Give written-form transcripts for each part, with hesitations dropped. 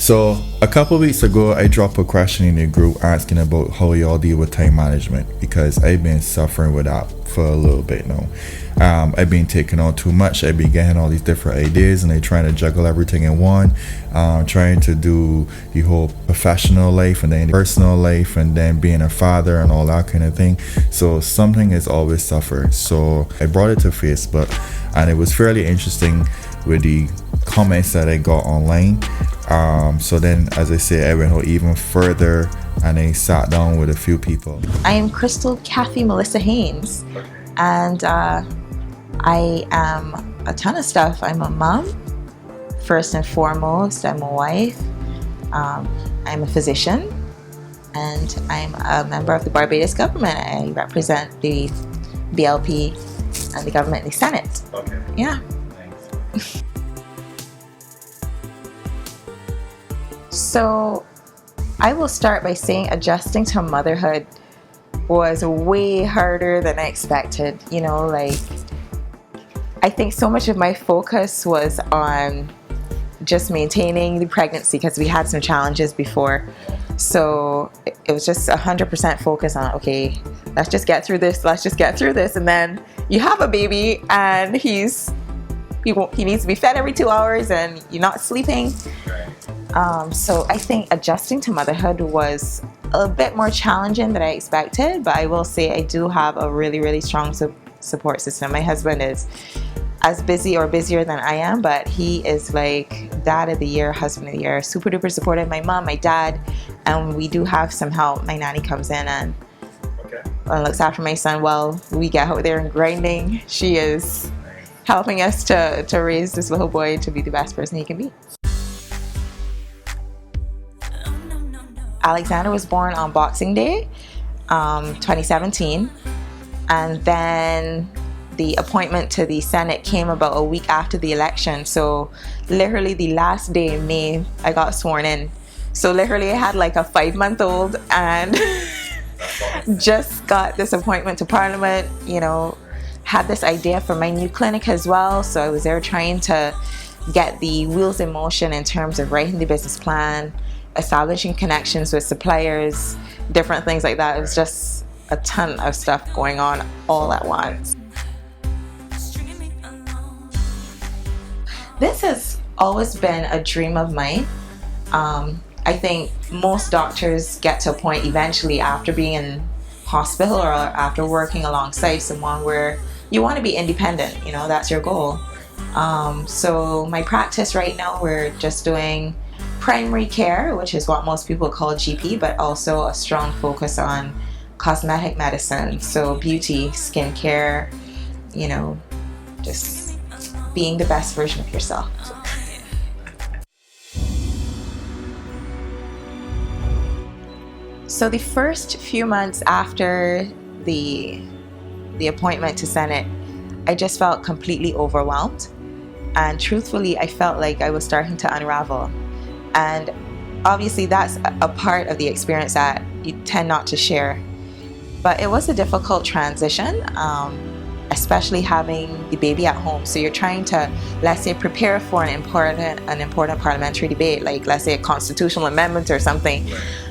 So a couple weeks ago, I dropped a question in the group asking about how y'all deal with time management, because I've been suffering with that for a little bit now. I've been taking on too much. I've been getting all these different ideas and they trying to juggle everything in one, trying to do the whole professional life and then personal life and then being a father and all that kind of thing. So something is always suffer. So I brought it to Facebook, and it was fairly interesting with the comments that I got online. So then, as I say, I went out even further and I sat down with a few people. I am Crystal Kathy Melissa Haynes, and I am a ton of stuff. I'm a mom, first and foremost. I'm a wife. I'm a physician, and I'm a member of the Barbados government. I represent the BLP and the government in the Senate. Okay. Yeah. Thanks. So I will start by saying adjusting to motherhood was way harder than I expected. You know, like, I think so much of my focus was on just maintaining the pregnancy because we had some challenges before. So it was just 100% focus on, okay, let's just get through this. And then you have a baby and he needs to be fed every 2 hours and you're not sleeping. So I think adjusting to motherhood was a bit more challenging than I expected, but I will say I do have a really, really strong support system. My husband is as busy or busier than I am, but he is like dad of the year, husband of the year, super duper supportive. My mom, my dad, and we do have some help. My nanny comes in and looks after my son while we get out there and grinding. She is helping us to raise this little boy to be the best person he can be. Alexander was born on Boxing Day, 2017, and then the appointment to the Senate came about a week after the election. So literally the last day in May, I got sworn in. So literally I had like a 5-month-old and just got this appointment to Parliament, you know, had this idea for my new clinic as well. So I was there trying to get the wheels in motion in terms of writing the business plan, establishing connections with suppliers, different things like that. It was just a ton of stuff going on all at once. This has always been a dream of mine. I think most doctors get to a point eventually after being in hospital or after working alongside someone where you want to be independent, you know, that's your goal. So my practice right now, we're just doing primary care, which is what most people call GP, but also a strong focus on cosmetic medicine, so beauty, skincare, you know, just being the best version of yourself. So the first few months after the appointment to Senate, I just felt completely overwhelmed, and truthfully I felt like I was starting to unravel. And obviously that's a part of the experience that you tend not to share. But it was a difficult transition, especially having the baby at home. So you're trying to, let's say, prepare for an important parliamentary debate, like let's say a constitutional amendment or something,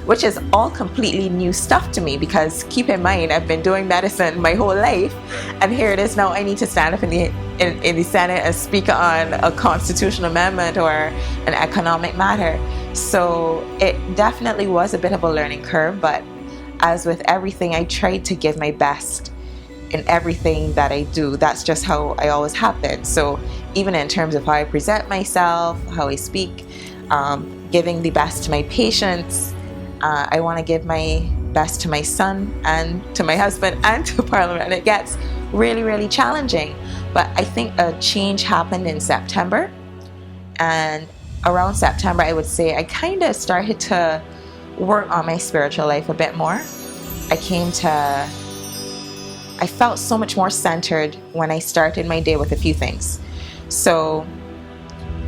which is all completely new stuff to me, because keep in mind, I've been doing medicine my whole life, and here it is now I need to stand up in the Senate and speak on a constitutional amendment or an economic matter. So it definitely was a bit of a learning curve, but as with everything, I tried to give my best in everything that I do. That's just how I always have been. So even in terms of how I present myself, how I speak, giving the best to my patients, I want to give my best to my son and to my husband and to Parliament, and it gets really, really challenging. But I think a change happened in September, and around September, I would say I kind of started to work on my spiritual life a bit more. I felt so much more centered when I started my day with a few things. So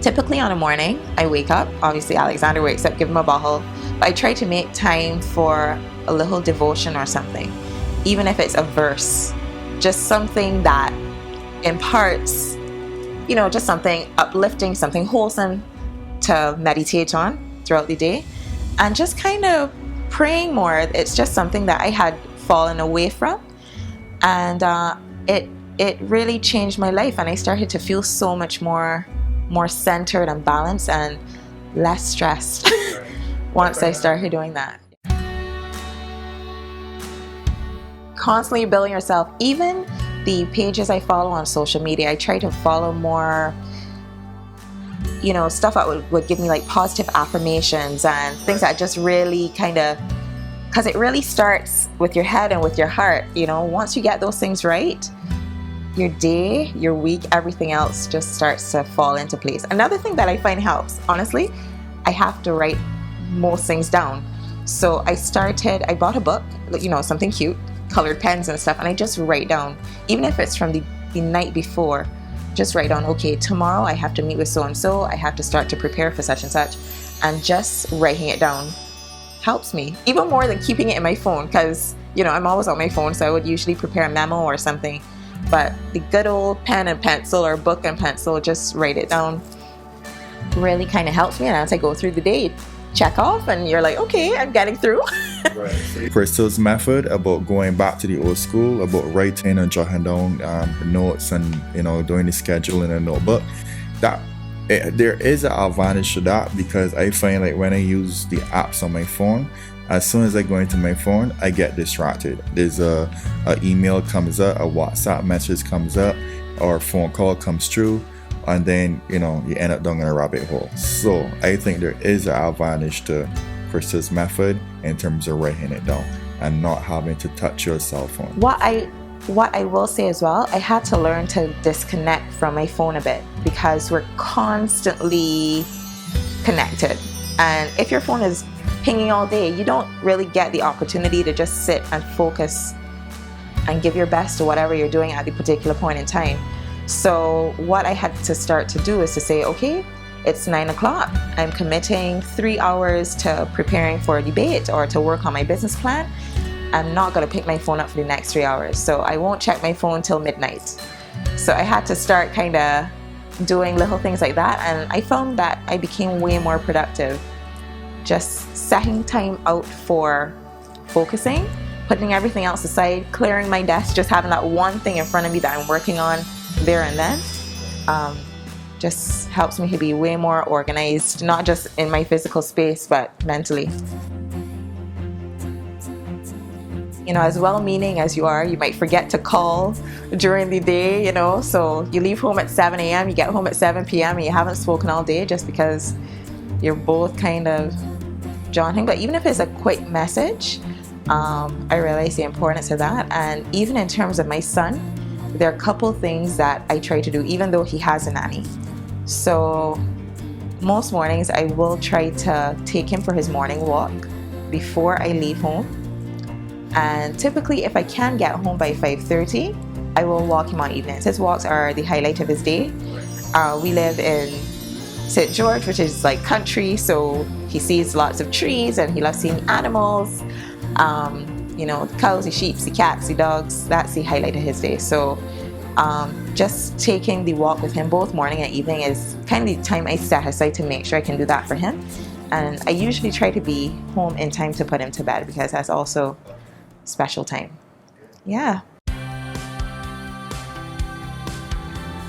typically on a morning, I wake up, obviously Alexander wakes up, give him a bottle, but I try to make time for a little devotion or something, even if it's a verse, just something that imparts, you know, just something uplifting, something wholesome to meditate on. throughout the day, and just kind of praying more. It's just something that I had fallen away from, and it really changed my life, and I started to feel so much more centered and balanced and less stressed once I started doing that. Constantly building yourself. Even the pages I follow on social media, I try to follow more, stuff that would give me like positive affirmations and things that just really kind of, because it really starts with your head and with your heart. Once you get those things right, your day, your week, everything else just starts to fall into place. Another thing that I find helps, honestly, I have to write most things down. So I bought a book, something cute, colored pens and stuff, and I just write down, even if it's from the night before, just write down, okay, tomorrow I have to meet with so-and-so, I have to start to prepare for such and such, and just writing it down helps me, even more than keeping it in my phone, because, I'm always on my phone, so I would usually prepare a memo or something, but the good old pen and pencil or book and pencil, just write it down, really kind of helps me, and as I go through the day, check off, and you're like, okay, I'm getting through. Right. Crystal's method about going back to the old school, about writing and jotting down notes and doing the schedule in a notebook, there is an advantage to that, because I find like when I use the apps on my phone, as soon as I go into my phone, I get distracted. There's a email comes up, a WhatsApp message comes up, or a phone call comes through, and then you end up down in a rabbit hole. So I think there is an advantage to Krista's method in terms of writing it down and not having to touch your cell phone. What I will say as well, I had to learn to disconnect from my phone a bit, because we're constantly connected, and if your phone is pinging all day, you don't really get the opportunity to just sit and focus and give your best to whatever you're doing at the particular point in time. So what I had to start to do is to say, okay, it's 9 o'clock. I'm committing 3 hours to preparing for a debate or to work on my business plan. I'm not going to pick my phone up for the next 3 hours. So I won't check my phone till midnight. So I had to start kind of doing little things like that. And I found that I became way more productive. Just setting time out for focusing, putting everything else aside, clearing my desk, just having that one thing in front of me that I'm working on there and then, just helps me to be way more organized, not just in my physical space, but mentally. As well-meaning as you are, you might forget to call during the day, so you leave home at 7 a.m., you get home at 7 p.m., and you haven't spoken all day just because you're both kind of jaunting. But even if it's a quick message, I realize the importance of that. And even in terms of my son, there are a couple things that I try to do, even though he has a nanny. So most mornings I will try to take him for his morning walk before I leave home. And typically, if I can get home by 5:30, I will walk him on evenings. His walks are the highlight of his day. We live in St. George, which is like country, so he sees lots of trees and he loves seeing animals. The cows, the sheep, the cats, the dogs, that's the highlight of his day. So just taking the walk with him both morning and evening is kind of the time I set aside to make sure I can do that for him. And I usually try to be home in time to put him to bed, because that's also special time. Yeah.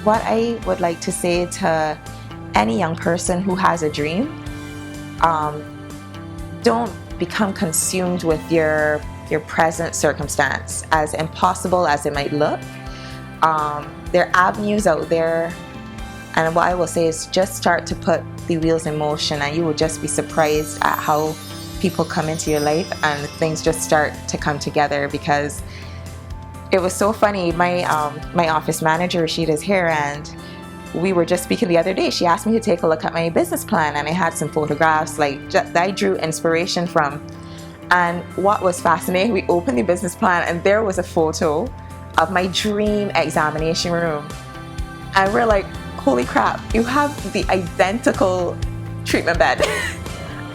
What I would like to say to any young person who has a dream, don't become consumed with your present circumstance, as impossible as it might look. There are avenues out there, and what I will say is just start to put the wheels in motion, and you will just be surprised at how people come into your life and things just start to come together. Because it was so funny, my office manager, Rashida's here, and we were just speaking the other day. She asked me to take a look at my business plan, and I had some photographs that I drew inspiration from. And what was fascinating, we opened the business plan and there was a photo of my dream examination room. And we're like, holy crap, you have the identical treatment bed.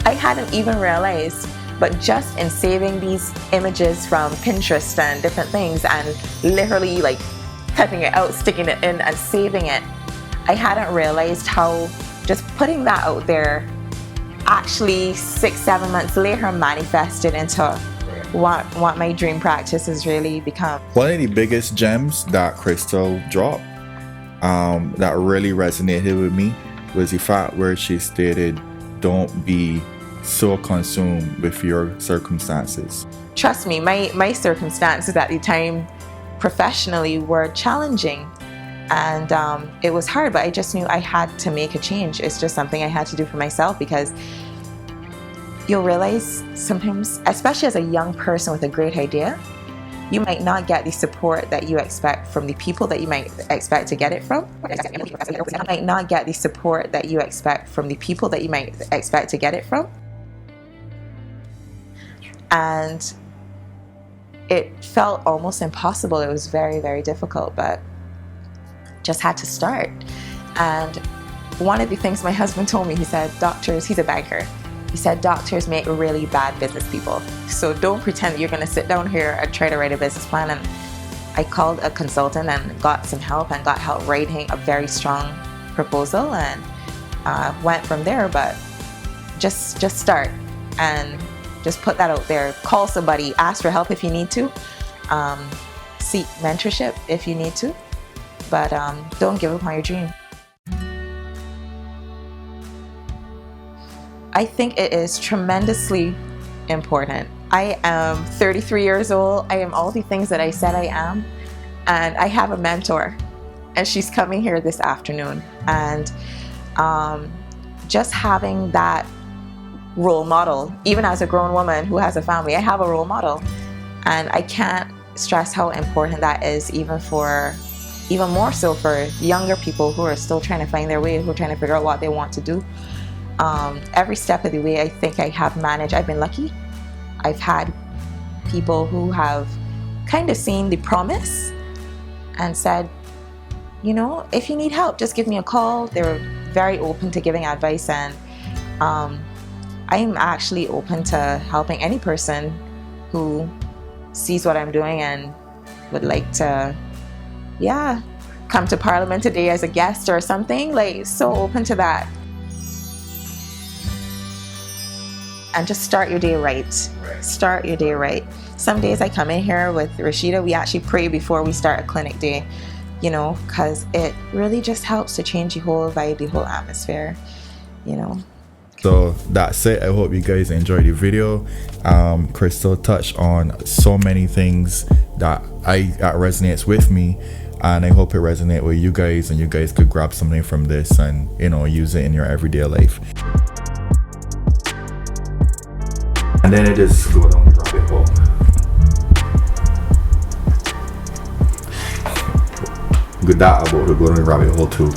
I hadn't even realized, but just in saving these images from Pinterest and different things and literally like cutting it out, sticking it in and saving it, I hadn't realized how just putting that out there actually 6-7 months later manifested into what my dream practice has really become. One of the biggest gems that Crystal dropped that really resonated with me was the fact where she stated, don't be so consumed with your circumstances. Trust me, my circumstances at the time professionally were challenging, and it was hard, but I just knew I had to make a change. It's just something I had to do for myself, because you'll realize sometimes, especially as a young person with a great idea, you might not get the support that you expect from the people that you might expect to get it from. You might not get the support that you expect from the people that you might expect to get it from. And it felt almost impossible. It was very, very difficult, but just had to start. And one of the things my husband told me, he said, doctors, he's a banker. He said, doctors make really bad business people. So don't pretend that you're going to sit down here and try to write a business plan. And I called a consultant and got some help, and got help writing a very strong proposal, and went from there. But just start and just put that out there. Call somebody, ask for help if you need to, seek mentorship if you need to, but don't give up on your dream. I think it is tremendously important. I am 33 years old. I am all the things that I said I am, and I have a mentor, and she's coming here this afternoon. And just having that role model, even as a grown woman who has a family, I have a role model, and I can't stress how important that is, even more so for younger people who are still trying to find their way, who are trying to figure out what they want to do. Every step of the way, I think I have managed. I've been lucky. I've had people who have kind of seen the promise and said, you know, if you need help, just give me a call. They were very open to giving advice, and I'm actually open to helping any person who sees what I'm doing and would like to, come to Parliament today as a guest or something. Like, so open to that. And just start your day right. Start your day right. Some days I come in here with Rashida, we actually pray before we start a clinic day, you know, because it really just helps to change the whole vibe, the whole atmosphere, you know. So that's it. I hope you guys enjoyed the video. Crystal touched on so many things that resonates with me, and I hope it resonates with you guys, and you guys could grab something from this and, you know, use it in your everyday life. And then it just go down the rabbit hole. Good that about to go down the rabbit hole too.